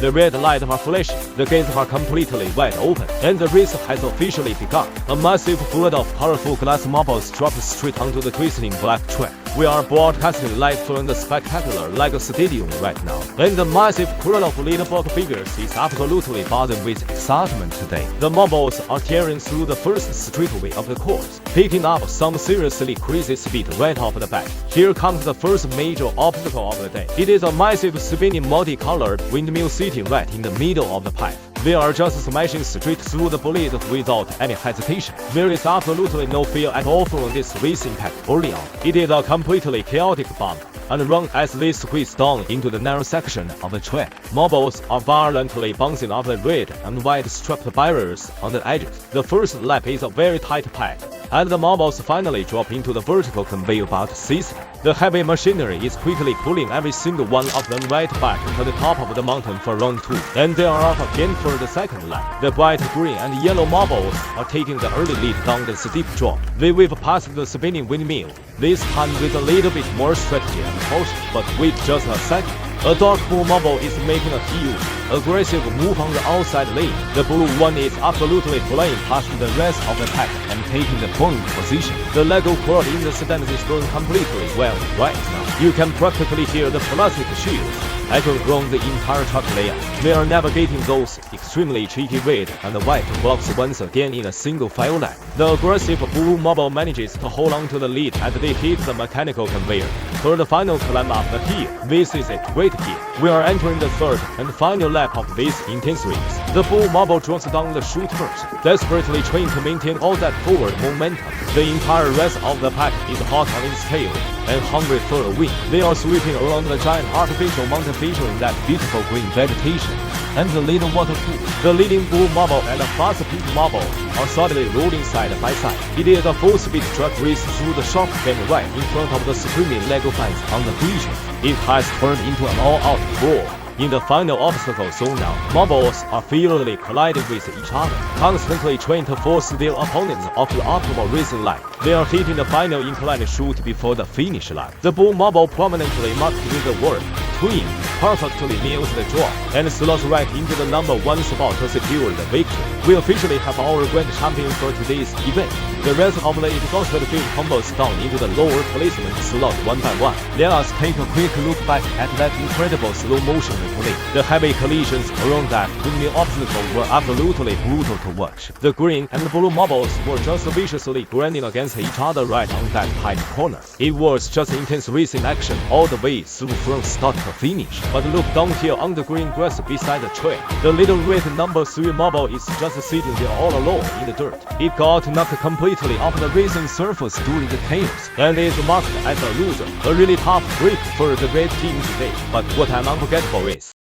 The red lights are flashing, the gates are completely wide open, and the race has officially begun. A massive flood of colorful glass marbles drops straight onto the twisting black track. We are broadcasting live from the spectacular Lego Stadium right now, and the massive crowd of leaderboard figures is absolutely buzzing with excitement today. The marbles are tearing through the first straightaway of the course, picking up some seriously crazy speed right off the bat. Here comes the first major obstacle of the day. It is a massive spinning multicolored windmill sitting right in the middle of the pipe. They are just smashing straight through the blade without any hesitation. There is absolutely no fear at all from this race impact early on. It is a completely chaotic bump and run as they squeeze down into the narrow section of the track. Marbles are violently bouncing off the red and white striped barriers on the edges. The first lap is a very tight pack, and the marbles finally drop into the vertical conveyor belt system. The heavy machinery is quickly pulling every single one of them right back to the top of the mountain for round 2, and they are off again for the second lap. The bright green and yellow marbles are taking the early lead down the steep drop. They whip past the spinning windmill, this time with a little bit more strategy and caution, but wait just a second. A dark blue marble is making a huge, aggressive move on the outside lane. The blue one is absolutely flying past the rest of the pack and taking the point position. The Lego crowd in the stands is going completely wild right now. You can practically hear the plastic shields echoing around the entire track layout. They are navigating those extremely tricky red and white blocks once again in a single file line. The aggressive blue marble manages to hold on to the lead as they hit the mechanical conveyor for the final climb up the hill. This is a great hill. We are entering the third and final lap of this intense race. The blue marble drops down the chute first, desperately trying to maintain all that forward momentum. The entire rest of the pack is hot on its tail and hungry for a win. They are sweeping around the giant artificial mountain featuring that beautiful green vegetation and the little water pool. The leading blue marble and the fast pink marble are solidly rolling side by side. It is a full-speed track race through the sharp bend right in front of the screaming Lego fans on the bleachers. It has turned into an all-out brawl. In the final obstacle zone now, marbles are fiercely colliding with each other, constantly trying to force their opponents off the optimal racing line. They are hitting the final inclined chute before the finish line. The blue marble prominently marked with the word "Twin" perfectly nails the draw and slots right into the number 1 spot to secure the victory. We officially have our grand champion for today's event. The rest of the exhausted field tumbles down into the lower placement slot one by one. Let us take a quick look back at that incredible slow motion replay. The heavy collisions around that windmill obstacle were absolutely brutal to watch. The green and blue marbles were just viciously grinding against each other right on that tight corner. It was just intense racing action all the way through from start to finish. But look down here on the green grass beside the track. The little red number 3 marble is just sitting there all alone in the dirt. It got knocked completely off the racing surface during the chaos and is marked as a loser. A really tough break for the red team today. But what an unforgettable race.